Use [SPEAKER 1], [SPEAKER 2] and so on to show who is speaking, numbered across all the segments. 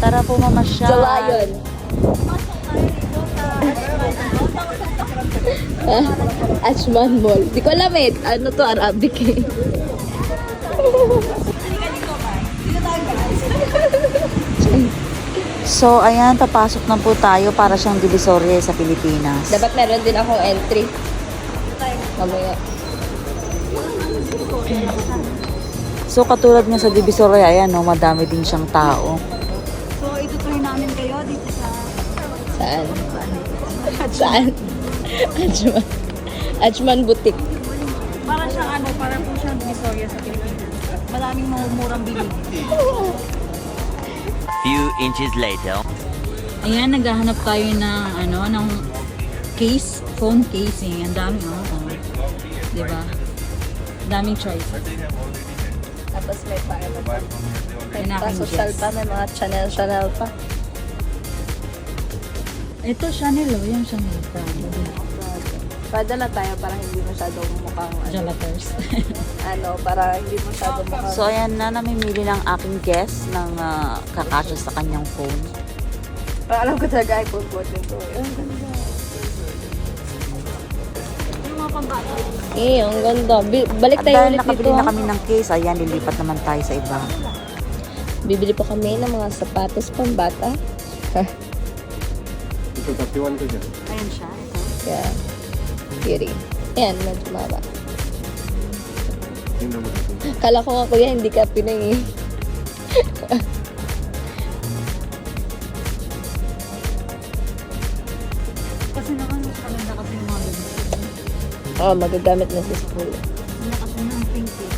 [SPEAKER 1] Tara po mamasyal.
[SPEAKER 2] The Lion. Ashman Mall. Di ko alam eh. Ano to, Arabic eh.
[SPEAKER 1] So, ayan, papasok na po tayo para siyang Divisoria sa Pilipinas.
[SPEAKER 2] Dapat meron din akong entry. Mamaya.
[SPEAKER 1] So, katulad nga sa Divisoria, ayan, no, madami din siyang tao.
[SPEAKER 3] So, itutuloy namin kayo dito sa...
[SPEAKER 2] Saan? Saan? Ashman. Ashman Boutique.
[SPEAKER 3] Para siyang ano, para po siyang Divisoria sa Pilipinas. Maraming murang bilhin.
[SPEAKER 4] Few inches later.
[SPEAKER 3] Ayan, naghahanap tayo ng ano, ng case, phone casing. Ang dami, oh. Diba? Daming choices.
[SPEAKER 2] Tapos may pa ano pa. May
[SPEAKER 3] Yan aking
[SPEAKER 2] pa-social
[SPEAKER 3] guess.
[SPEAKER 2] pa. May mga channel pa.
[SPEAKER 3] Ito, Chanel, oh. Yung Chanel.
[SPEAKER 2] Padala tayo para hindi masyadong mukhang
[SPEAKER 3] Jalators.
[SPEAKER 2] para hindi masyadong mukhang
[SPEAKER 1] So, ayan na, namimili ng aking guest ng kakasya sa kanyang phone.
[SPEAKER 2] parang alam ko talaga iPhone 14 to. Ang ganda.
[SPEAKER 3] Yung mga pambata.
[SPEAKER 2] Ang ganda. Balik
[SPEAKER 1] At
[SPEAKER 2] tayo
[SPEAKER 1] dahil
[SPEAKER 2] ulit
[SPEAKER 1] nakabili
[SPEAKER 2] dito.
[SPEAKER 1] na kami ng case, ayan, lilipat naman tayo sa iba.
[SPEAKER 2] Bibili pa kami ng mga sapatos pambata.
[SPEAKER 5] Ito, 31 ko dyan.
[SPEAKER 3] Ayan siya. Ito.
[SPEAKER 2] Yeah. Cutie. Ayan, medyo maba.
[SPEAKER 5] Tingnan mo dito.
[SPEAKER 2] Kala ko nga kuya, hindi ka Pinay eh.
[SPEAKER 3] Kasi naman, mas maganda kasi yung mga ganito.
[SPEAKER 2] Magagamit na sa school.
[SPEAKER 3] Ang lakas na ng pink eh.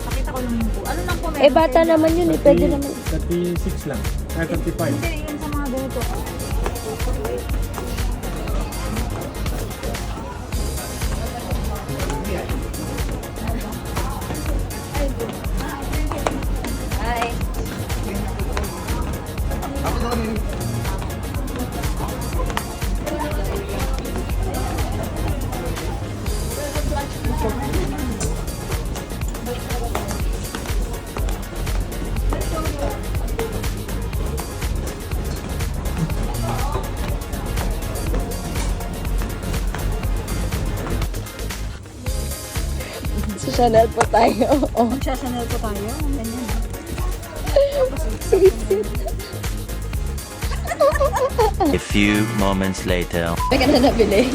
[SPEAKER 3] Pakita ko lang yung po. Ano lang po meron?
[SPEAKER 2] Eh, bata naman yun eh. Pwede naman.
[SPEAKER 5] 36 lang. Ay, 35.
[SPEAKER 3] Hindi, yun sa mga ganito.
[SPEAKER 2] Hi. Sa Chanel po tayo. Oh.
[SPEAKER 3] Magsa-Chanel po tayo. Ang ganyan.
[SPEAKER 4] A few moments later.
[SPEAKER 2] May ka na nabili.